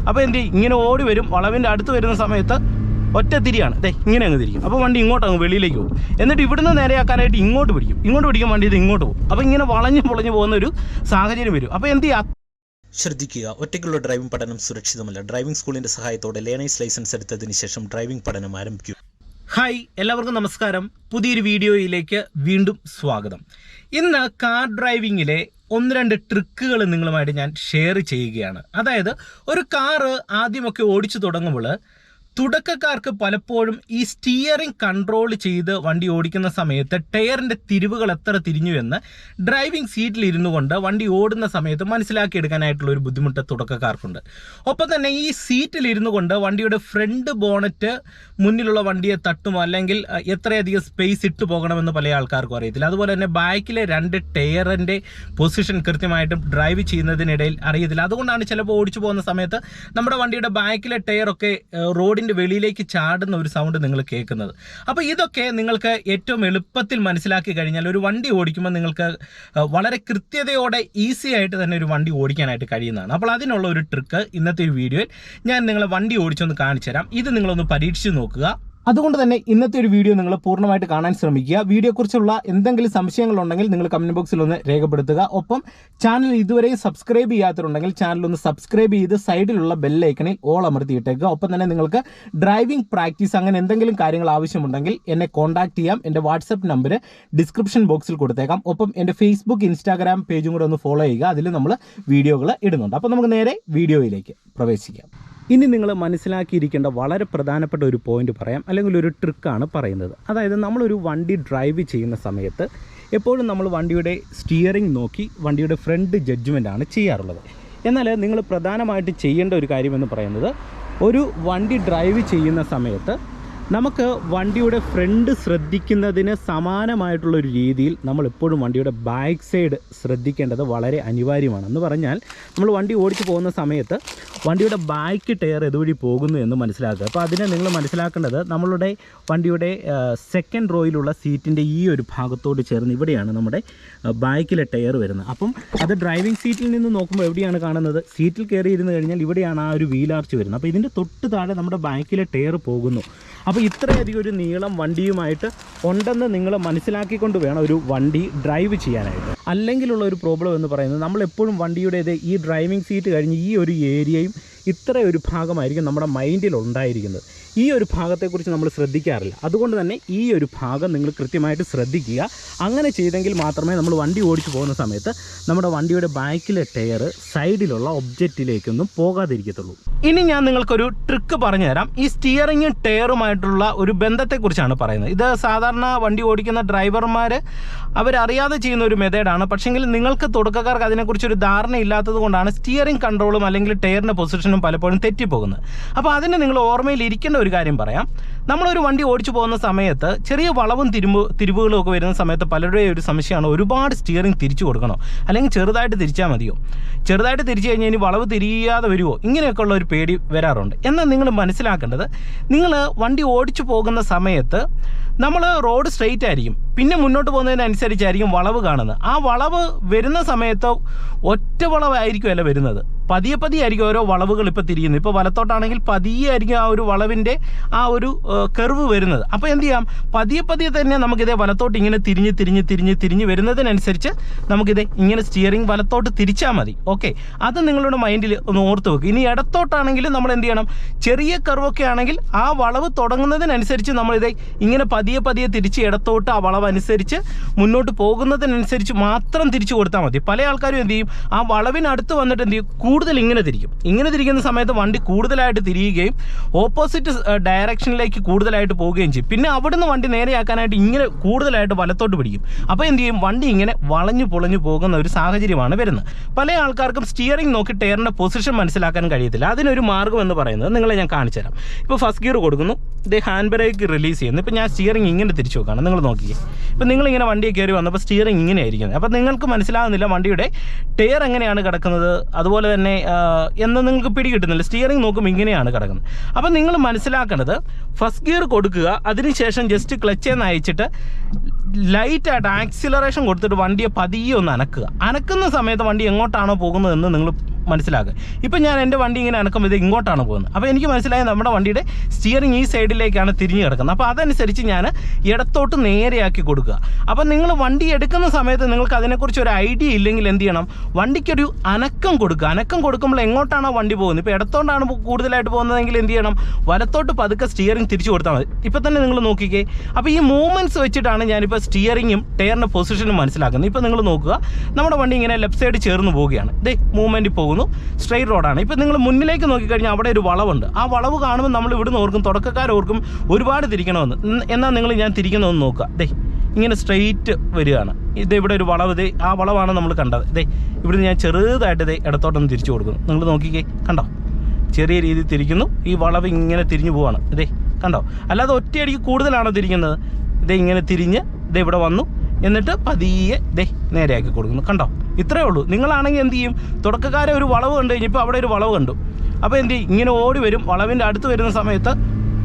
അപ്പോൾ എന്ത് ചെയ്യും, ഇങ്ങനെ ഓടി വരും. വളവിൻ്റെ അടുത്ത് വരുന്ന സമയത്ത് ഒറ്റ തിരിയാണ്, ഇങ്ങനെ അങ്ങ് തിരിക്കും. അപ്പോൾ വണ്ടി ഇങ്ങോട്ട് അങ്ങ് വെളിയിലേക്ക് പോകും. എന്നിട്ട് ഇവിടുന്ന് നേരെയാക്കാനായിട്ട് ഇങ്ങോട്ട് പിടിക്കും വണ്ടി ഇത് ഇങ്ങോട്ട് പോകും. അപ്പോൾ ഇങ്ങനെ വളഞ്ഞു പൊളഞ്ഞു പോകുന്ന ഒരു സാഹചര്യം വരും. അപ്പോൾ എന്ത് ചെയ്യുക, ശ്രദ്ധിക്കുക, ഒറ്റയ്ക്കുള്ള ഡ്രൈവിംഗ് പഠനം സുരക്ഷിതമല്ല. ഡ്രൈവിംഗ് സ്കൂളിൻ്റെ സഹായത്തോടെ ലേണേഴ്സ് ലൈസൻസ് എടുത്തതിന് ശേഷം ഡ്രൈവിംഗ് പഠനം ആരംഭിക്കും. ഹായ്, എല്ലാവർക്കും നമസ്കാരം. പുതിയൊരു വീഡിയോയിലേക്ക് വീണ്ടും സ്വാഗതം. ഇന്ന് കാർ ഡ്രൈവിങ്ങിലെ 1-2 ട്രിക്കുകൾ നിങ്ങളുമായിട്ട് ഞാൻ ഷെയർ ചെയ്യുകയാണ്. അതായത് ഒരു കാറ് ആദ്യമൊക്കെ ഓടിച്ചു തുടങ്ങുമ്പോൾ തുടക്കക്കാർക്ക് പലപ്പോഴും ഈ സ്റ്റിയറിംഗ് കൺട്രോൾ ചെയ്ത് വണ്ടി ഓടിക്കുന്ന സമയത്ത് ടയറിൻ്റെ തിരിവുകൾ എത്ര തിരിഞ്ഞു എന്ന് ഡ്രൈവിംഗ് സീറ്റിൽ ഇരുന്നു കൊണ്ട് വണ്ടി ഓടുന്ന സമയത്ത് മനസ്സിലാക്കിയെടുക്കാനായിട്ടുള്ള ഒരു ബുദ്ധിമുട്ട് തുടക്കക്കാർക്കുണ്ട്. ഒപ്പം തന്നെ ഈ സീറ്റിൽ ഇരുന്നു കൊണ്ട് വണ്ടിയുടെ ഫ്രണ്ട് ബോണറ്റ് മുന്നിലുള്ള വണ്ടിയെ തട്ടുമോ അല്ലെങ്കിൽ എത്രയധികം സ്പേസ് ഇട്ട് പോകണമെന്ന് പല ആൾക്കാർക്കും അറിയത്തില്ല. അതുപോലെ തന്നെ ബാക്കിലെ 2 ടയറിൻ്റെ പൊസിഷൻ കൃത്യമായിട്ടും ഡ്രൈവ് ചെയ്യുന്നതിനിടയിൽ അറിയത്തില്ല. അതുകൊണ്ടാണ് ചിലപ്പോൾ ഓടിച്ചു പോകുന്ന സമയത്ത് നമ്മുടെ വണ്ടിയുടെ ബാക്കിലെ ടയറൊക്കെ റോഡിൻ്റെ വെളിയിലേക്ക് ചാടുന്ന ഒരു സൗണ്ട് നിങ്ങൾ കേൾക്കുന്നത്. അപ്പോൾ ഇതൊക്കെ നിങ്ങൾക്ക് ഏറ്റവും എളുപ്പത്തിൽ മനസ്സിലാക്കി കഴിഞ്ഞാൽ ഒരു വണ്ടി ഓടിക്കുമ്പോൾ നിങ്ങൾക്ക് വളരെ കൃത്യതയോടെ ഈസി ആയിട്ട് തന്നെ ഒരു വണ്ടി ഓടിക്കാനായിട്ട് കഴിയുന്നതാണ്. അപ്പോൾ അതിനുള്ള ഒരു ട്രിക്ക് ഇന്നത്തെ ഒരു വീഡിയോയിൽ ഞാൻ നിങ്ങളെ വണ്ടി ഓടിച്ചൊന്ന് കാണിച്ചു തരാം. ഇത് നിങ്ങളൊന്ന് പരീക്ഷിച്ച് നോക്കുക. അതുകൊണ്ട് തന്നെ ഇന്നത്തെ ഒരു വീഡിയോ നിങ്ങൾ പൂർണ്ണമായിട്ട് കാണാൻ ശ്രമിക്കുക. വീഡിയോയെക്കുറിച്ചുള്ള എന്തെങ്കിലും സംശയങ്ങളുണ്ടെങ്കിൽ നിങ്ങൾ കമൻറ്റ് ബോക്സിൽ ഒന്ന് രേഖപ്പെടുത്തുക. ഒപ്പം ചാനൽ ഇതുവരെയും സബ്സ്ക്രൈബ് ചെയ്യാത്തവരുണ്ടെങ്കിൽ ചാനൽ ഒന്ന് സബ്സ്ക്രൈബ് ചെയ്ത് സൈഡിലുള്ള ബെല്ലൈക്കണിൽ ഓൾ അമർത്തിയിട്ടേക്കുക. ഒപ്പം തന്നെ നിങ്ങൾക്ക് ഡ്രൈവിംഗ് പ്രാക്ടീസ് അങ്ങനെ എന്തെങ്കിലും കാര്യങ്ങൾ ആവശ്യമുണ്ടെങ്കിൽ എന്നെ കോൺടാക്ട് ചെയ്യാം. എൻ്റെ വാട്സപ്പ് നമ്പർ ഡിസ്ക്രിപ്ഷൻ ബോക്സിൽ കൊടുത്തേക്കാം. ഒപ്പം എൻ്റെ ഫേസ്ബുക്ക് ഇൻസ്റ്റാഗ്രാം പേജും കൂടെ ഒന്ന് ഫോളോ ചെയ്യുക. അതിൽ നമ്മൾ വീഡിയോകൾ ഇടുന്നുണ്ട്. അപ്പോൾ നമുക്ക് നേരെ വീഡിയോയിലേക്ക് പ്രവേശിക്കാം. ഇനി നിങ്ങൾ മനസ്സിലാക്കിയിരിക്കേണ്ട വളരെ പ്രധാനപ്പെട്ട ഒരു പോയിന്റ് പറയാം, അല്ലെങ്കിൽ ഒരു ട്രിക്കാണ് പറയുന്നത്. അതായത് നമ്മളൊരു വണ്ടി ഡ്രൈവ് ചെയ്യുന്ന സമയത്ത് എപ്പോഴും നമ്മൾ വണ്ടിയുടെ സ്റ്റിയറിംഗ് നോക്കി വണ്ടിയുടെ ഫ്രണ്ട് ജഡ്ജ്മെൻ്റാണ് ചെയ്യാറുള്ളത്. എന്നാൽ നിങ്ങൾ പ്രധാനമായിട്ട് ചെയ്യേണ്ട ഒരു കാര്യമെന്ന് പറയുന്നത്, ഒരു വണ്ടി ഡ്രൈവ് ചെയ്യുന്ന സമയത്ത് നമുക്ക് വണ്ടിയുടെ ഫ്രണ്ട് ശ്രദ്ധിക്കുന്നതിന് സമാനമായിട്ടുള്ളൊരു രീതിയിൽ നമ്മൾ എപ്പോഴും വണ്ടിയുടെ ബാക്ക് സൈഡ് ശ്രദ്ധിക്കേണ്ടത് വളരെ അനിവാര്യമാണ്. എന്ന് പറഞ്ഞാൽ നമ്മൾ വണ്ടി ഓടിച്ചു പോകുന്ന സമയത്ത് വണ്ടിയുടെ ബാക്ക് ടയർ ഇതുവഴി പോകുന്നു എന്ന് മനസ്സിലാക്കുക. അപ്പോൾ അതിനെ നിങ്ങൾ മനസ്സിലാക്കേണ്ടത് നമ്മളുടെ വണ്ടിയുടെ സെക്കൻഡ് റോയിലുള്ള സീറ്റിൻ്റെ ഈ ഒരു ഭാഗത്തോട് ചേർന്ന് ഇവിടെയാണ് നമ്മുടെ ബാക്കിലെ ടയർ വരുന്നത്. അപ്പം അത് ഡ്രൈവിംഗ് സീറ്റിൽ നിന്ന് നോക്കുമ്പോൾ എവിടെയാണ് കാണുന്നത്, സീറ്റിൽ കയറി ഇരുന്ന് കഴിഞ്ഞാൽ ഇവിടെയാണ് ആ ഒരു വീലാർച്ച് വരുന്നത്. അപ്പോൾ ഇതിൻ്റെ തൊട്ട് താഴെ നമ്മുടെ ബാക്കിലെ ടയർ പോകുന്നു. അപ്പോൾ ഇത്രയധികം ഒരു നീളം വണ്ടിയുമായിട്ട് ഉണ്ടെന്ന് നിങ്ങൾ മനസ്സിലാക്കിക്കൊണ്ട് വേണം ഒരു വണ്ടി ഡ്രൈവ് ചെയ്യാനായിട്ട്. അല്ലെങ്കിലുള്ള ഒരു പ്രോബ്ലം എന്ന് പറയുന്നത്, നമ്മളെപ്പോഴും വണ്ടിയുടേത് ഈ ഡ്രൈവിംഗ് സീറ്റ് കഴിഞ്ഞ് ഈ ഒരു ഏരിയയും ഇത്രയൊരു ഭാഗമായിരിക്കും നമ്മുടെ മൈൻഡിൽ ഉണ്ടായിരിക്കുന്നത്. ഈ ഒരു ഭാഗത്തെക്കുറിച്ച് നമ്മൾ ശ്രദ്ധിക്കാറില്ല. അതുകൊണ്ട് തന്നെ ഈ ഒരു ഭാഗം നിങ്ങൾ കൃത്യമായിട്ട് ശ്രദ്ധിക്കുക. അങ്ങനെ ചെയ്തെങ്കിൽ മാത്രമേ നമ്മൾ വണ്ടി ഓടിച്ചു പോകുന്ന സമയത്ത് നമ്മുടെ വണ്ടിയുടെ ബാക്കിലെ ടയർ സൈഡിലുള്ള ഒബ്ജക്റ്റിലേക്കൊന്നും പോകാതിരിക്കത്തുള്ളൂ. ഇനി ഞാൻ നിങ്ങൾക്കൊരു ട്രിക്ക് പറഞ്ഞു തരാം. ഈ സ്റ്റിയറിംഗും ടയറുമായിട്ടുള്ള ഒരു ബന്ധത്തെക്കുറിച്ചാണ് പറയുന്നത്. ഇത് സാധാരണ വണ്ടി ഓടിക്കുന്ന ഡ്രൈവർമാർ അവരറിയാതെ ചെയ്യുന്ന ഒരു മെത്തേഡാണ്. പക്ഷേങ്കിൽ നിങ്ങൾക്ക് തുടക്കക്കാർക്ക് അതിനെക്കുറിച്ചൊരു ധാരണ ഇല്ലാത്തത് കൊണ്ടാണ് സ്റ്റിയറിംഗ് കൺട്രോളും അല്ലെങ്കിൽ ടയറിൻ്റെ പൊസിഷനും പലപ്പോഴും തെറ്റിപ്പോകുന്നത്. അപ്പോൾ അതിന് നിങ്ങൾ ഓർമ്മയിൽ ഇരിക്കേണ്ട ഒരു കാര്യം പറയാം. നമ്മളൊരു വണ്ടി ഓടിച്ചു പോകുന്ന സമയത്ത് ചെറിയ വളവും തിരിവുകളും ഒക്കെ വരുന്ന സമയത്ത് പലരുടെയും ഒരു സംശയമാണ്, ഒരുപാട് സ്റ്റിയറിംഗ് തിരിച്ചു കൊടുക്കണോ അല്ലെങ്കിൽ ചെറുതായിട്ട് തിരിച്ചാൽ മതിയോ, ചെറുതായിട്ട് തിരിച്ചു കഴിഞ്ഞാൽ ഇനി വളവ് തിരിയാതെ വരുമോ, ഇങ്ങനെയൊക്കെയുള്ള ഒരു പേടി വരാറുണ്ട്. എന്നാൽ നിങ്ങൾ മനസ്സിലാക്കേണ്ടത്, നിങ്ങൾ വണ്ടി ഓടിച്ചു പോകുന്ന സമയത്ത് നമ്മൾ റോഡ് സ്ട്രെയിറ്റ് ആയിരിക്കും, പിന്നെ മുന്നോട്ട് പോകുന്നതിനനുസരിച്ചായിരിക്കും വളവ് കാണുന്നത്. ആ വളവ് വരുന്ന സമയത്ത് ഒറ്റ വളവായിരിക്കുമല്ല വരുന്നത്, പതിയെ ആയിരിക്കും ഓരോ വളവുകൾ ഇപ്പോൾ തിരിയുന്നത്. ഇപ്പോൾ വലത്തോട്ടാണെങ്കിൽ പതിയെ ആയിരിക്കും ആ ഒരു വളവിൻ്റെ ആ ഒരു കർവ് വരുന്നത്. അപ്പോൾ എന്ത് ചെയ്യാം, പതിയെ തന്നെ നമുക്കിതേ വലത്തോട്ട് ഇങ്ങനെ തിരിഞ്ഞ് വരുന്നതിനനുസരിച്ച് നമുക്കിതേ ഇങ്ങനെ സ്റ്റിയറിംഗ് വലത്തോട്ട് തിരിച്ചാൽ മതി. ഓക്കെ, അത് നിങ്ങളുടെ മൈൻഡിൽ ഒന്ന് ഓർത്ത് വെക്കുക. ഇനി ഇടത്തോട്ടാണെങ്കിൽ നമ്മൾ എന്ത് ചെയ്യണം, ചെറിയ കർവൊക്കെ ആണെങ്കിൽ ആ വളവ് തുടങ്ങുന്നതിനനുസരിച്ച് നമ്മളിതേ ഇങ്ങനെ പതിയെ തിരിച്ച് ഇടത്തോട്ട് ആ വളവ് അനുസരിച്ച് മുന്നോട്ട് പോകുന്നതിനനുസരിച്ച് മാത്രം തിരിച്ചു കൊടുത്താൽ മതി. പല ആൾക്കാരും എന്ത് ചെയ്യും, ആ വളവിനടുത്ത് വന്നിട്ട് എന്ത് ചെയ്യും, കൂടുതൽ ഇങ്ങനെ തിരിക്കുന്ന സമയത്ത് വണ്ടി കൂടുതലായിട്ട് തിരിയുകയും ഓപ്പോസിറ്റ് ഡയറക്ഷനിലേക്ക് കൂടുതലായിട്ട് പോവുകയും ചെയ്യും. പിന്നെ അവിടുന്ന് വണ്ടി നേരെയാക്കാനായിട്ട് ഇങ്ങനെ കൂടുതലായിട്ട് വലത്തോട്ട് പിടിക്കും. അപ്പോൾ എന്ത് ചെയ്യും, വണ്ടി ഇങ്ങനെ വളഞ്ഞു പൊളഞ്ഞു പോകുന്ന ഒരു സാഹചര്യമാണ് വരുന്നത്. പല ആൾക്കാർക്കും സ്റ്റിയറിംഗ് നോക്കി ടയറിൻ്റെ പൊസിഷൻ മനസ്സിലാക്കാൻ കഴിയത്തില്ല. അതിനൊരു മാർഗ്ഗം എന്ന് പറയുന്നത് നിങ്ങളെ ഞാൻ കാണിച്ചു തരാം. ഇപ്പോൾ ഫസ്റ്റ് ഗിയർ കൊടുക്കുന്നു, ഇതേ ഹാൻഡ് ബ്രേക്ക് റിലീസ് ചെയ്യുന്നു. ഇപ്പോൾ ഞാൻ സ്റ്റിയറിംഗ് ഇങ്ങനെ തിരിച്ചു വെക്കുകയാണ്, നിങ്ങൾ നോക്കിയേ. ഇപ്പം നിങ്ങളിങ്ങനെ വണ്ടിയെ കയറി വന്നപ്പോൾ സ്റ്റിയറിംഗ് ഇങ്ങനെയായിരിക്കുന്നത്. അപ്പോൾ നിങ്ങൾക്ക് മനസ്സിലാകുന്നില്ല വണ്ടിയുടെ ടയർ എങ്ങനെയാണ് കിടക്കുന്നത്, അതുപോലെ തന്നെ എന്ന് നിങ്ങൾക്ക് പിടികിട്ടുന്നില്ല. സ്റ്റിയറിംഗ് നോക്കുമ്പോൾ ഇങ്ങനെയാണ് കിടക്കുന്നത്. അപ്പം നിങ്ങൾ മനസ്സിലാക്കേണ്ടത് ഫസ്റ്റ് ഗിയർ കൊടുക്കുക, അതിനുശേഷം ജസ്റ്റ് ക്ലച്ചിൽ നിന്ന് അയച്ചിട്ട് ലൈറ്റായിട്ട് ആക്സിലറേഷൻ കൊടുത്തിട്ട് വണ്ടിയെ പതിയെ ഒന്ന് അനക്കുന്ന സമയത്ത് വണ്ടി എങ്ങോട്ടാണോ പോകുന്നതെന്ന് നിങ്ങൾ മനസ്സിലാക്കുക. ഇപ്പം ഞാൻ എൻ്റെ വണ്ടി ഇങ്ങനെ അനക്കുമ്പോൾ ഇത് ഇങ്ങോട്ടാണ് പോകുന്നത്. അപ്പോൾ എനിക്ക് മനസ്സിലായി നമ്മുടെ വണ്ടിയുടെ സ്റ്റിയറിംഗ് ഈ സൈഡിലേക്കാണ് തിരിഞ്ഞ് കിടക്കുന്നത്. അപ്പോൾ അതനുസരിച്ച് ഞാൻ ഇടത്തോട്ട് നേരെയാക്കി കൊടുക്കുക. അപ്പോൾ നിങ്ങൾ വണ്ടി എടുക്കുന്ന സമയത്ത് നിങ്ങൾക്ക് അതിനെക്കുറിച്ച് ഒരു ഐഡിയ ഇല്ലെങ്കിൽ എന്ത് ചെയ്യണം, വണ്ടിക്കൊരു അനക്കം കൊടുക്കുക. അനക്കം കൊടുക്കുമ്പോൾ എങ്ങോട്ടാണോ വണ്ടി പോകുന്നത്, ഇപ്പോൾ ഇടത്തോട്ടാണ് കൂടുതലായിട്ട് പോകുന്നതെങ്കിൽ എന്ത് ചെയ്യണം, വലത്തോട്ട് പതുക്കെ സ്റ്റിയറിംഗ് തിരിച്ചു കൊടുത്താൽ മതി. ഇപ്പോൾ തന്നെ നിങ്ങൾ നോക്കിക്കേ. അപ്പോൾ ഈ മൂവ്മെൻറ്റ്സ് വെച്ചിട്ടാണ് ഞാനിപ്പോൾ സ്റ്റിയറിങ്ങും ടയറിൻ്റെ പൊസിഷനും മനസ്സിലാക്കുന്നത്. ഇപ്പോൾ നിങ്ങൾ നോക്കുക, നമ്മുടെ വണ്ടി ഇങ്ങനെ ലെഫ്റ്റ് സൈഡ് ചേർന്ന് പോവുകയാണ്. ദേ മൂവ്മെൻറ്റ് പോകുന്നു, സ്ട്രെയിറ്റ് റോഡാണ്. ഇപ്പോൾ നിങ്ങൾ മുന്നിലേക്ക് നോക്കിക്കഴിഞ്ഞാൽ അവിടെ ഒരു വളവുണ്ട്. ആ വളവ് കാണുമ്പോൾ നമ്മൾ ഇവിടുന്ന് ഓർക്കും, തുടക്കക്കാരോർക്കും ഒരുപാട് തിരിക്കണമെന്ന്. എന്നാൽ നിങ്ങൾ ഞാൻ തിരിക്കണമെന്ന് നോക്കുക. ദേ ഇങ്ങനെ സ്ട്രെയിറ്റ് വരികയാണ്. ഇത് ഇവിടെ ഒരു വളവ്, ഇതേ ആ വളവാണ് നമ്മൾ കണ്ടത്. ഇതേ ഇവിടുന്ന് ഞാൻ ചെറുതായിട്ട് ഇതേ ഇടത്തോട്ടൊന്ന് തിരിച്ചു കൊടുക്കുന്നു. നിങ്ങൾ നോക്കിക്കേ, കണ്ടോ, ചെറിയ രീതിയിൽ തിരിക്കുന്നു. ഈ വളവ് ഇങ്ങനെ തിരിഞ്ഞു പോവാണ്. ഇതേ കണ്ടോ, അല്ലാതെ ഒറ്റയടിക്ക് കൂടുതലാണോ തിരിക്കുന്നത്. ഇതേ ഇങ്ങനെ തിരിഞ്ഞ് ഇതേ ഇവിടെ വന്നു, എന്നിട്ട് പതിയെ ദേ നേരെയാക്കി കൊടുക്കുന്നു. കണ്ടോ, ഇത്രയേ ഉള്ളൂ. നിങ്ങളാണെങ്കിൽ എന്ത് ചെയ്യും, തുടക്കക്കാരെ ഒരു വളവ് കണ്ടു കഴിഞ്ഞപ്പോൾ അവിടെ ഒരു വളവ് കണ്ടു, അപ്പോൾ എന്ത് ചെയ്യും, ഇങ്ങനെ ഓടി വരും. വളവിൻ്റെ അടുത്ത് വരുന്ന സമയത്ത്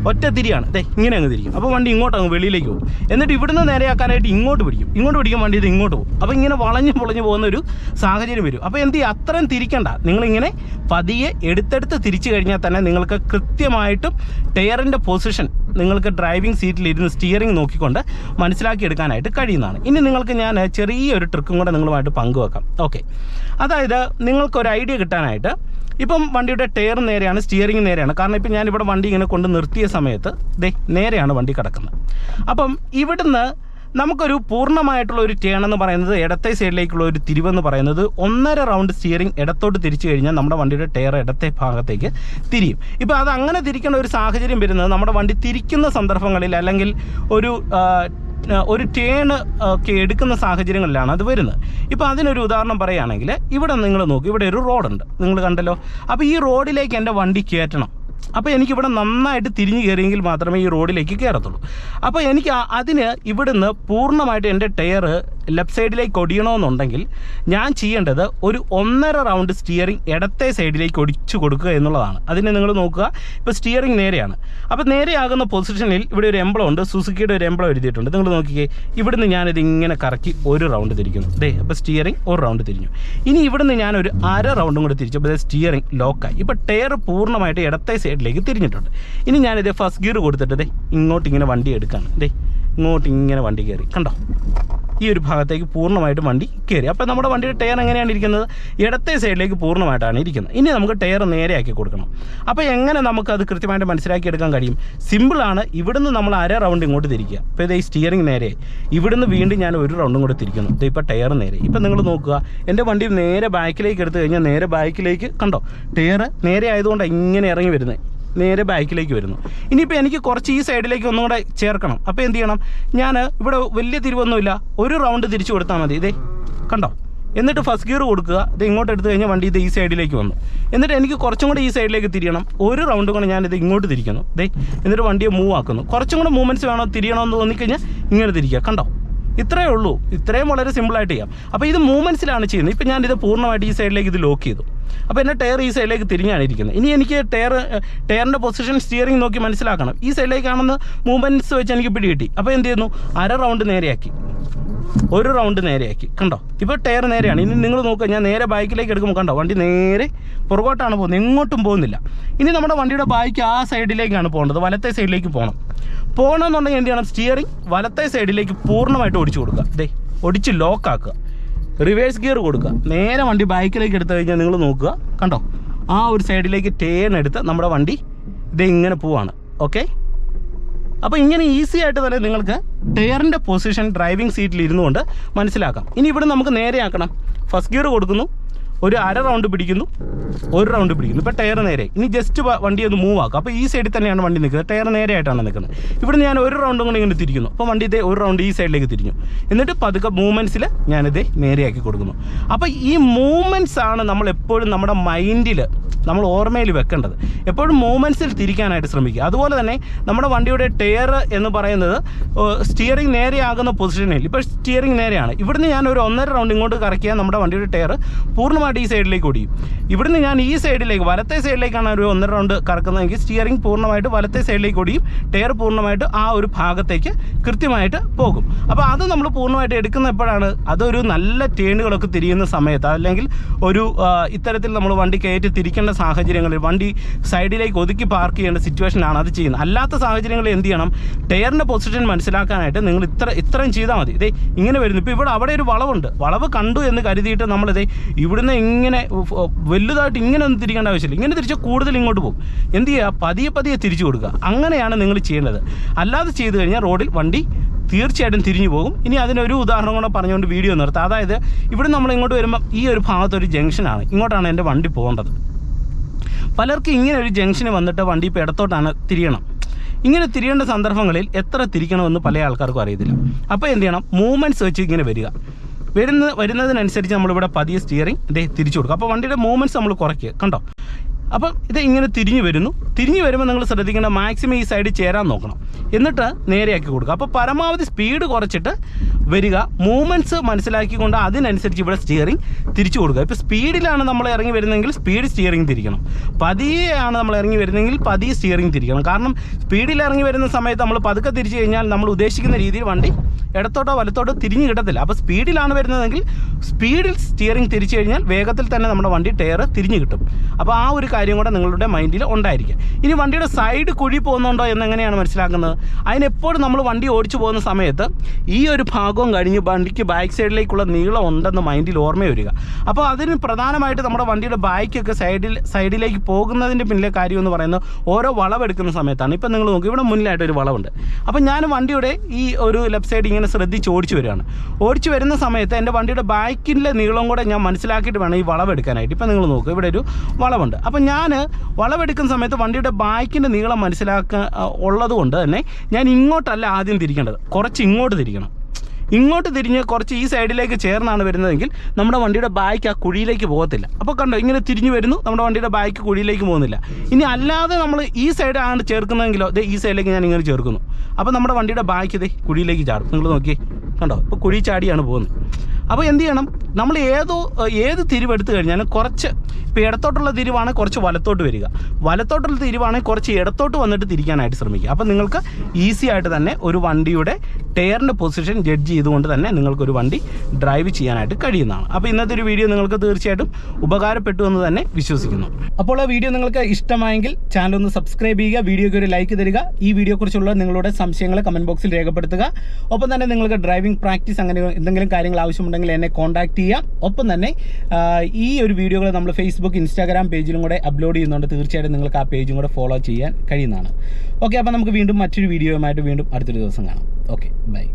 ഒറ്റ തിരിയാണ്, ദേ ഇങ്ങനെ അങ്ങ് തിരിക്കും. അപ്പോൾ വണ്ടി ഇങ്ങോട്ട് അങ്ങ് വെളിയിലേക്ക് പോകും. എന്നിട്ട് ഇവിടുന്ന് നേരെയാക്കാനായിട്ട് ഇങ്ങോട്ട് പിടിക്കും വണ്ടി, ഇത് ഇങ്ങോട്ട് പോകും. അപ്പോൾ ഇങ്ങനെ വളഞ്ഞ് പോകുന്ന ഒരു സാഹചര്യം വരും. അപ്പോൾ എന്ത് ചെയ്യും, അത്രയും തിരിക്കണ്ട. നിങ്ങളിങ്ങനെ പതിയെ എടുത്തെടുത്ത് തിരിച്ചു കഴിഞ്ഞാൽ തന്നെ നിങ്ങൾക്ക് കൃത്യമായിട്ടും ടയറിൻ്റെ പൊസിഷൻ നിങ്ങൾക്ക് ഡ്രൈവിംഗ് സീറ്റിലിരുന്ന് സ്റ്റിയറിംഗ് നോക്കിക്കൊണ്ട് മനസ്സിലാക്കിയെടുക്കാനായിട്ട് കഴിയുന്നതാണ്. ഇനി നിങ്ങൾക്ക് ഞാൻ ചെറിയൊരു ട്രിക്കും കൂടെ നിങ്ങളുമായിട്ട് പങ്കുവെക്കാം. ഓക്കെ, അതായത് നിങ്ങൾക്കൊരു ഐഡിയ കിട്ടാനായിട്ട്, ഇപ്പം വണ്ടിയുടെ ടയർ നേരെയാണ്, സ്റ്റിയറിംഗ് നേരെയാണ്. കാരണം ഇപ്പം ഞാനിവിടെ വണ്ടി ഇങ്ങനെ കൊണ്ട് നിർത്തിയ സമയത്ത് ദേ നേരെയാണ് വണ്ടി കിടക്കുന്നത്. അപ്പം ഇവിടുന്ന് നമുക്കൊരു പൂർണ്ണമായിട്ടുള്ള ഒരു ടേൺ എന്ന് പറയുന്നത്, ഇടത്തെ സൈഡിലേക്കുള്ള ഒരു തിരിവെന്ന് പറയുന്നത് 1.5 റൗണ്ട് സ്റ്റിയറിംഗ് ഇടത്തോട്ട് തിരിച്ചു കഴിഞ്ഞാൽ നമ്മുടെ വണ്ടിയുടെ ടയർ ഇടത്തെ ഭാഗത്തേക്ക് തിരിയും. ഇപ്പോൾ അത് അങ്ങനെ തിരിക്കേണ്ട ഒരു സാഹചര്യം വരുന്നത് നമ്മുടെ വണ്ടി തിരിക്കുന്ന സന്ദർഭങ്ങളിൽ, അല്ലെങ്കിൽ ഒരു ടേൺ ഒക്കെ എടുക്കുന്ന സാഹചര്യങ്ങളിലാണ് അത് വരുന്നത്. ഇപ്പോൾ അതിനൊരു ഉദാഹരണം പറയുകയാണെങ്കിൽ, ഇവിടെ നിങ്ങൾ നോക്കും, ഇവിടെ ഒരു റോഡുണ്ട്, നിങ്ങൾ കണ്ടല്ലോ. അപ്പോൾ ഈ റോഡിലേക്ക് എൻ്റെ വണ്ടി കയറ്റണം. അപ്പോൾ എനിക്കിവിടെ നന്നായിട്ട് തിരിഞ്ഞ് കയറിയെങ്കിൽ മാത്രമേ ഈ റോഡിലേക്ക് കയറത്തുള്ളൂ. അപ്പോൾ എനിക്ക് അതിന് ഇവിടുന്ന് പൂർണ്ണമായിട്ട് എൻ്റെ ടയർ ലെഫ്റ്റ് സൈഡിലേക്ക് ഒടിയണമെന്നുണ്ടെങ്കിൽ ഞാൻ ചെയ്യേണ്ടത് ഒരു 1.5 റൗണ്ട് സ്റ്റിയറിംഗ് ഇടത്തെ സൈഡിലേക്ക് ഒടിച്ചു കൊടുക്കുക എന്നുള്ളതാണ്. അതിന് നിങ്ങൾ നോക്കുക, ഇപ്പോൾ സ്റ്റിയറിംഗ് നേരെയാണ്. അപ്പോൾ നേരെയാകുന്ന പൊസിഷനിൽ ഇവിടെ ഒരു എംബ്ലം ഉണ്ട്, സുസുക്കിയുടെ ഒരു എംബ്ലം എഴുതിയിട്ടുണ്ട്. നിങ്ങൾ നോക്കിക്കേ, ഇവിടുന്ന് ഞാനിത് ഇങ്ങനെ കറക്കി 1 റൗണ്ട് തിരിക്കുന്നു. ദേ അപ്പോൾ സ്റ്റിയറിംഗ് 1 റൗണ്ട് തിരിഞ്ഞു. ഇനി ഇവിടുന്ന് ഞാനൊരു 1/2 റൗണ്ടും കൂടി തിരിച്ചപ്പോൾ സ്റ്റിയറിംഗ് ലോക്കായി. ഇപ്പോൾ ടയർ പൂർണ്ണമായിട്ട് ഇടത്തെ സൈഡിലേക്ക് തിരിഞ്ഞിട്ടുണ്ട്. ഇനി ഞാനിത് ഫസ്റ്റ് ഗിയർ കൊടുത്തിട്ട് ദേ ഇങ്ങോട്ട് ഇങ്ങനെ വണ്ടി എടുക്കുകയാണ്. ദേ ഇങ്ങോട്ട് ഇങ്ങനെ വണ്ടി കയറി, കണ്ടോ, ഈ ഒരു ഭാഗത്തേക്ക് പൂർണ്ണമായിട്ട് വണ്ടി കയറി. അപ്പോൾ നമ്മുടെ വണ്ടിയുടെ ടയർ എങ്ങനെയാണ് ഇരിക്കുന്നത്, ഇടത്തെ സൈഡിലേക്ക് പൂർണ്ണമായിട്ടാണ് ഇരിക്കുന്നത്. ഇനി നമുക്ക് ടയർ നേരെയാക്കി കൊടുക്കണം. അപ്പോൾ എങ്ങനെ നമുക്കത് കൃത്യമായിട്ട് മനസ്സിലാക്കിയെടുക്കാൻ കഴിയും? സിമ്പിളാണ്. ഇവിടുന്ന് നമ്മൾ 1/2 റൗണ്ട് ഇങ്ങോട്ട് തിരിക്കുക. അപ്പോൾ ഇത് ഈ സ്റ്റിയറിംഗ് നേരെ, ഇവിടുന്ന് വീണ്ടും ഞാൻ 1 റൗണ്ടും കൂടെ തിരിക്കുന്നു. ഇത് ഇപ്പോൾ ടയർ നേരെ. ഇപ്പം നിങ്ങൾ നോക്കുക, എൻ്റെ വണ്ടി നേരെ ബാക്കിലേക്ക് എടുത്തു കഴിഞ്ഞാൽ നേരെ ബാക്കിലേക്ക്, കണ്ടോ, ടയർ നേരെ ആയതുകൊണ്ടാണ് ഇങ്ങനെ ഇറങ്ങി വരുന്നത്, നേരെ ബാക്കിലേക്ക് വരുന്നു. ഇനിയിപ്പോൾ എനിക്ക് കുറച്ച് ഈ സൈഡിലേക്ക് ഒന്നും കൂടെ ചേർക്കണം. അപ്പോൾ എന്ത് ചെയ്യണം, ഞാൻ ഇവിടെ വലിയ തിരിവൊന്നുമില്ല, 1 റൗണ്ട് തിരിച്ചു കൊടുത്താൽ മതി. ഇതേ കണ്ടോ, എന്നിട്ട് ഫസ്റ്റ് ഗിയർ കൊടുക്കുക. ഇത് ഇങ്ങോട്ട് എടുത്തു കഴിഞ്ഞാൽ വണ്ടി ഇത് ഈ സൈഡിലേക്ക് വന്നു. എന്നിട്ട് എനിക്ക് കുറച്ചും കൂടെ ഈ സൈഡിലേക്ക് തിരിയണം. 1 റൗണ്ട് കൂടെ ഞാനിത് ഇങ്ങോട്ട് തിരിക്കുന്നു. ദേ എന്നിട്ട് വണ്ടിയെ മൂവ് ആക്കുന്നു. കുറച്ചും കൂടെ മൂവ്മെൻറ്റ്സ് വേണോ, തിരിയണമെന്ന് തോന്നിക്കഴിഞ്ഞാൽ ഇങ്ങനെ തിരിക്കുക. കണ്ടോ, ഇത്രയേ ഉള്ളൂ. ഇത്രയും വളരെ സിമ്പിളായിട്ട് ചെയ്യാം. അപ്പോൾ ഇത് മൂവ്മെൻറ്റ്സിലാണ് ചെയ്യുന്നത്. ഇപ്പം ഞാനിത് പൂർണ്ണമായിട്ട് ഈ സൈഡിലേക്ക് ഇത് ലോക്ക് ചെയ്തു. അപ്പോൾ എൻ്റെ ടയർ ഈ സൈഡിലേക്ക് തിരിഞ്ഞാണ് ഇരിക്കുന്നത്. ഇനി എനിക്ക് ടയറിൻ്റെ പൊസിഷൻ സ്റ്റിയറിംഗ് നോക്കി മനസ്സിലാക്കണം. ഈ സൈഡിലേക്കാണെന്ന് മൂവ്മെൻറ്റ്സ് വെച്ച് എനിക്ക് പിടികിട്ടി. അപ്പോൾ എന്ത് ചെയ്യുന്നു, 1/2 റൗണ്ട് നേരെയാക്കി, 1 റൗണ്ട് നേരെയാക്കി. കണ്ടോ, ഇപ്പോൾ ടയർ നേരെയാണ്. ഇനി നിങ്ങൾ നോക്കുക, ഞാൻ നേരെ ബൈക്കിലേക്ക് എടുക്കുമ്പോൾ കണ്ടോ, വണ്ടി നേരെ പുറകോട്ടാണ് പോകുന്നത്, എങ്ങോട്ടും പോകുന്നില്ല. ഇനി നമ്മുടെ വണ്ടിയുടെ ബൈക്ക് ആ സൈഡിലേക്കാണ് പോകേണ്ടത്, വലത്തെ സൈഡിലേക്ക് പോകണമെന്നുണ്ടെങ്കിൽ എന്ത് ചെയ്യണം, സ്റ്റിയറിംഗ് വലത്തെ സൈഡിലേക്ക് പൂർണ്ണമായിട്ട് ഒടിച്ചു കൊടുക്കുക. ദേ ഒടിച്ച് ലോക്കാക്കുക, റിവേഴ്സ് ഗിയർ കൊടുക്കുക. നേരെ വണ്ടി ബൈക്കിലേക്ക് എടുത്തു കഴിഞ്ഞാൽ നിങ്ങൾ നോക്കുക, കണ്ടോ, ആ ഒരു സൈഡിലേക്ക് ടേൺ എടുത്ത് നമ്മുടെ വണ്ടി ഇത് ഇങ്ങനെ പോവാണ്. ഓക്കെ, അപ്പോൾ ഇങ്ങനെ ഈസി ആയിട്ട് തന്നെ നിങ്ങൾക്ക് ടയറിൻ്റെ പൊസിഷൻ ഡ്രൈവിംഗ് സീറ്റിൽ ഇരുന്നുകൊണ്ട് മനസ്സിലാക്കാം. ഇനി ഇവിടെ നമുക്ക് നേരെയാക്കണം. ഫസ്റ്റ് ഗിയർ കൊടുക്കുന്നു, 1/2 റൗണ്ട് പിടിക്കുന്നു, 1 റൗണ്ട് പിടിക്കുന്നു. ഇപ്പോൾ ടയർ നേരെ. ഇനി ജസ്റ്റ് വണ്ടി ഒന്ന് മൂവ് ആക്കുക. അപ്പോൾ ഈ സൈഡിൽ തന്നെയാണ് വണ്ടി നിൽക്കുന്നത്, ടയർ നേരെയായിട്ടാണ് നിൽക്കുന്നത്. ഇവിടെ ഞാൻ 1 റൗണ്ടും കൂടി ഇങ്ങനെ തിരിക്കുന്നു. അപ്പോൾ വണ്ടി ഇതേ 1 റൗണ്ട് ഈ സൈഡിലേക്ക് തിരിഞ്ഞു. എന്നിട്ട് പതുക്കെ മൂവ്മെൻറ്റ്സിൽ ഞാനിതേ നേരെയാക്കി കൊടുക്കുന്നു. അപ്പോൾ ഈ മൂവ്മെൻറ്റ്സ് ആണ് നമ്മൾ എപ്പോഴും നമ്മുടെ മൈൻഡിൽ നമ്മൾ ഓർമ്മയിൽ വെക്കേണ്ടത്. എപ്പോഴും മൂവ്മെൻറ്റ്സിൽ തിരിക്കാനായിട്ട് ശ്രമിക്കുക. അതുപോലെ തന്നെ നമ്മുടെ വണ്ടിയുടെ ടയർ എന്ന് പറയുന്നത് സ്റ്റിയറിംഗ് നേരെയാകുന്ന പൊസിഷനിൽ, ഇപ്പോൾ സ്റ്റിയറിംഗ് നേരെയാണ്, ഇവിടുന്ന് ഞാൻ ഒരു 1.5 റൗണ്ട് ഇങ്ങോട്ട് കറക്കിയാൽ നമ്മുടെ വണ്ടിയുടെ ടയർ പൂർണ്ണമായിട്ട് ഈ സൈഡിലേക്ക് ഓടിയും. ഇവിടുന്ന് ഞാൻ ഈ സൈഡിലേക്ക് വലത്തെ സൈഡിലേക്കാണ് ഒരു 1.5 റൗണ്ട് കറക്കുന്നതെങ്കിൽ സ്റ്റിയറിംഗ് പൂർണ്ണമായിട്ട് വലത്തെ സൈഡിലേക്ക് ഓടിയും, ടയർ പൂർണ്ണമായിട്ട് ആ ഒരു ഭാഗത്തേക്ക് കൃത്യമായിട്ട് പോകും. അപ്പോൾ അത് നമ്മൾ പൂർണ്ണമായിട്ട് എടുക്കുന്ന എപ്പോഴാണ്? അതൊരു നല്ല ടേണുകളൊക്കെ തിരിയുന്ന സമയത്ത്, അല്ലെങ്കിൽ ഒരു ഇത്തരത്തിൽ നമ്മൾ വണ്ടി കയറ്റി തിരിക്കേണ്ട സാഹചര്യങ്ങളിൽ, വണ്ടി സൈഡിലേക്ക് ഒതുക്കി പാർക്ക് ചെയ്യേണ്ട സിറ്റുവേഷനാണ് അത് ചെയ്യുന്നത്. അല്ലാത്ത സാഹചര്യങ്ങളിൽ എന്ത് ചെയ്യണം? ടയറിൻ്റെ പൊസിഷൻ മനസ്സിലാക്കാനായിട്ട് നിങ്ങൾ ഇത്രയും ചെയ്താൽ മതി. ഇതേ ഇങ്ങനെ വരുന്നു. ഇപ്പോൾ ഇവിടെ അവിടെ ഒരു വളവുണ്ട്, വളവ് കണ്ടു എന്ന് കരുതിയിട്ട് നമ്മളിതേ ഇവിടുന്ന് ഇങ്ങനെ വലുതായിട്ട് ഇങ്ങനെ ഒന്നും തിരിക്കേണ്ട ആവശ്യമില്ല. ഇങ്ങനെ തിരിച്ചാൽ കൂടുതൽ ഇങ്ങോട്ട് പോകും. എന്ത് ചെയ്യുക? പതിയെ തിരിച്ചു കൊടുക്കുക. അങ്ങനെയാണ് നിങ്ങൾ ചെയ്യേണ്ടത്. അല്ലാതെ ചെയ്തു കഴിഞ്ഞാൽ റോഡിൽ വണ്ടി തീർച്ചയായിട്ടും തിരിഞ്ഞു പോകും. ഇനി അതിനൊരു ഉദാഹരണം കൂടെ പറഞ്ഞുകൊണ്ട് വീഡിയോ നിർത്താം. അതായത് ഇവിടെ നമ്മൾ ഇങ്ങോട്ട് വരുമ്പോൾ ഈ ഒരു ഭാഗത്തൊരു ജംഗ്ഷനാണ്, ഇങ്ങോട്ടാണ് എൻ്റെ വണ്ടി പോകേണ്ടത്. പലർക്കും ഇങ്ങനെ ഒരു ജംഗ്ഷന് വന്നിട്ട് വണ്ടി ഇപ്പോൾ ഇടത്തോട്ടാണ് തിരിയണം. ഇങ്ങനെ തിരിയേണ്ട സന്ദർഭങ്ങളിൽ എത്ര തിരിക്കണമെന്ന് പല ആൾക്കാർക്കും അറിയത്തില്ല. അപ്പോൾ എന്ത് ചെയ്യണം? മൂവ്മെൻറ്റ്സ് വെച്ച് ഇങ്ങനെ വരുന്നതിനനുസരിച്ച് നമ്മളിവിടെ പതിയെ സ്റ്റിയറിംഗ് തിരിച്ചു കൊടുക്കുക. അപ്പോൾ വണ്ടിയുടെ മൂവ്മെൻറ്റ്സ് നമ്മൾ കുറയ്ക്കുക. കണ്ടോ? അപ്പം ഇത് ഇങ്ങനെ തിരിഞ്ഞു വരുമ്പോൾ നിങ്ങൾ ശ്രദ്ധിക്കേണ്ട, മാക്സിമം ഈ സൈഡിൽ ചേരാൻ നോക്കണം, എന്നിട്ട് നേരെയാക്കി കൊടുക്കുക. അപ്പോൾ പരമാവധി സ്പീഡ് കുറച്ചിട്ട് വരിക, മൂവ്മെൻറ്റ്സ് മനസ്സിലാക്കിക്കൊണ്ട് അതിനനുസരിച്ച് ഇവിടെ സ്റ്റിയറിംഗ് തിരിച്ചു കൊടുക്കുക. ഇപ്പോൾ സ്പീഡിലാണ് നമ്മൾ ഇറങ്ങി വരുന്നതെങ്കിൽ സ്പീഡ് സ്റ്റിയറിംഗ് തിരിക്കണം, പതിയെയാണ് നമ്മൾ ഇറങ്ങി വരുന്നതെങ്കിൽ പതിയെ സ്റ്റിയറിംഗ് തിരിക്കണം. കാരണം സ്പീഡിൽ ഇറങ്ങി വരുന്ന സമയത്ത് നമ്മൾ പതുക്കെ തിരിച്ചു കഴിഞ്ഞാൽ നമ്മൾ ഉദ്ദേശിക്കുന്ന രീതിയിൽ വണ്ടി ഇടത്തോട്ടോ വലത്തോട്ടോ തിരിഞ്ഞ് കിട്ടത്തില്ല. അപ്പോൾ സ്പീഡിലാണ് വരുന്നതെങ്കിൽ സ്പീഡിൽ സ്റ്റിയറിംഗ് തിരിച്ചു കഴിഞ്ഞാൽ വേഗത്തിൽ തന്നെ നമ്മുടെ വണ്ടി ടയർ തിരിഞ്ഞ് കിട്ടും. അപ്പോൾ ആ ഒരു കാര്യം കൂടെ നിങ്ങളുടെ മൈൻഡിൽ ഉണ്ടായിരിക്കുക. ഇനി വണ്ടിയുടെ സൈഡ് കുഴി പോകുന്നുണ്ടോ എന്നെങ്ങനെയാണ് മനസ്സിലാക്കുന്നത്? അതിനെപ്പോഴും നമ്മൾ വണ്ടി ഓടിച്ചു പോകുന്ന സമയത്ത് ഈ ഒരു ഭാഗവും കഴിഞ്ഞ് വണ്ടിക്ക് ബാക്ക് സൈഡിലേക്കുള്ള നീളം ഉണ്ടെന്ന് മൈൻഡിൽ ഓർമ്മ വരിക. അപ്പോൾ അതിന് പ്രധാനമായിട്ട് നമ്മുടെ വണ്ടിയുടെ ബാക്കൊക്കെ സൈഡിലേക്ക് പോകുന്നതിൻ്റെ പിന്നിലെ കാര്യം എന്ന് പറയുന്നത് ഓരോ വളവെടുക്കുന്ന സമയത്താണ്. ഇപ്പം നിങ്ങൾ നോക്കി, ഇവിടെ മുന്നിലായിട്ടൊരു വളവുണ്ട്. അപ്പോൾ ഞാൻ വണ്ടിയുടെ ഈ ഒരു ലെഫ്റ്റ് സൈഡ് ഇങ്ങനെ ശ്രദ്ധിച്ച് ഓടിച്ചു വരുന്ന സമയത്ത് എൻ്റെ വണ്ടിയുടെ ബാക്കിൻ്റെ നീളം കൂടെ ഞാൻ മനസ്സിലാക്കിയിട്ട് വേണം ഈ വളവെടുക്കാനായിട്ട്. ഇപ്പം നിങ്ങൾ നോക്കുക, ഇവിടെ ഒരു വളവുണ്ട്. അപ്പം ഞാൻ വളവെടുക്കുന്ന സമയത്ത് വണ്ടിയുടെ ബാക്കിൻ്റെ നീളം ഉള്ളത് കൊണ്ട് തന്നെ ഞാൻ ഇങ്ങോട്ടല്ല ആദ്യം തിരിക്കേണ്ടത്, കുറച്ച് ഇങ്ങോട്ട് തിരിക്കണം. ഇങ്ങോട്ട് തിരിഞ്ഞ് കുറച്ച് ഈ സൈഡിലേക്ക് ചേർന്നാണ് വരുന്നതെങ്കിൽ നമ്മുടെ വണ്ടിയുടെ ബാക്ക് ആ കുഴിയിലേക്ക് പോകത്തില്ല. അപ്പോൾ കണ്ടോ, ഇങ്ങനെ തിരിഞ്ഞു വരുന്നു, നമ്മുടെ വണ്ടിയുടെ ബാക്ക് കുഴിയിലേക്ക് പോകുന്നില്ല. ഇനി അല്ലാതെ നമ്മൾ ഈ സൈഡാണ് ചേർക്കുന്നതെങ്കിലോ ഈ സൈഡിലേക്ക് ഞാൻ ഇങ്ങനെ ചേർക്കുന്നു, അപ്പോൾ നമ്മുടെ വണ്ടിയുടെ ബാക്ക് കുഴിയിലേക്ക് ചാടും. നിങ്ങൾ നോക്കിയേ, കണ്ടോ, ഇപ്പോൾ കുഴി ചാടിയാണ് പോകുന്നത്. അപ്പോൾ എന്ത് ചെയ്യണം? നമ്മൾ ഏത് തിരിവെടുത്ത് കഴിഞ്ഞാലും കുറച്ച്, ഇപ്പോൾ ഇടത്തോട്ടുള്ള തിരിവാണെങ്കിൽ കുറച്ച് വലത്തോട്ട് വരിക, വലത്തോട്ടുള്ള തിരിവാണെങ്കിൽ കുറച്ച് ഇടത്തോട്ട് വന്നിട്ട് തിരിക്കാനായിട്ട് ശ്രമിക്കുക. അപ്പോൾ നിങ്ങൾക്ക് ഈസി ആയിട്ട് തന്നെ ഒരു വണ്ടിയുടെ ടയറിൻ്റെ പൊസിഷൻ ജഡ്ജ് ചെയ്തുകൊണ്ട് തന്നെ നിങ്ങൾക്കൊരു വണ്ടി ഡ്രൈവ് ചെയ്യാനായിട്ട് കഴിയുന്നതാണ്. അപ്പോൾ ഇന്നത്തെ ഒരു വീഡിയോ നിങ്ങൾക്ക് തീർച്ചയായിട്ടും ഉപകാരപ്പെട്ടു എന്ന് തന്നെ വിശ്വസിക്കുന്നു. അപ്പോൾ ആ വീഡിയോ നിങ്ങൾക്ക് ഇഷ്ടമായെങ്കിൽ ചാനൽ ഒന്ന് സബ്സ്ക്രൈബ് ചെയ്യുക, വീഡിയോയ്ക്ക് ഒരു ലൈക്ക് തരിക, ഈ വീഡിയോയെക്കുറിച്ചുള്ള നിങ്ങളുടെ സംശയങ്ങൾ കമൻറ്റ് ബോക്സിൽ രേഖപ്പെടുത്തുക. ഒപ്പം തന്നെ നിങ്ങൾക്ക് ഡ്രൈവിംഗ് പ്രാക്ടീസ് അങ്ങനെ എന്തെങ്കിലും കാര്യങ്ങൾ ആവശ്യമുണ്ടെങ്കിൽ എന്നെ കോൺടാക്ട് ചെയ്യാം. ഒപ്പം തന്നെ ഈ ഒരു വീഡിയോകൾ നമ്മൾ ഫേസ്ബുക്ക്, ഇൻസ്റ്റാഗ്രാം പേജിലും കൂടെ അപ്ലോഡ് ചെയ്യുന്നുണ്ട്. തീർച്ചയായിട്ടും നിങ്ങൾക്ക് ആ പേജും കൂടെ ഫോളോ ചെയ്യാൻ കഴിയുന്നതാണ്. ഓക്കെ, അപ്പോൾ നമുക്ക് വീണ്ടും മറ്റൊരു വീഡിയോയുമായിട്ട് വീണ്ടും അടുത്തൊരു ദിവസം കാണാം. Okay, by.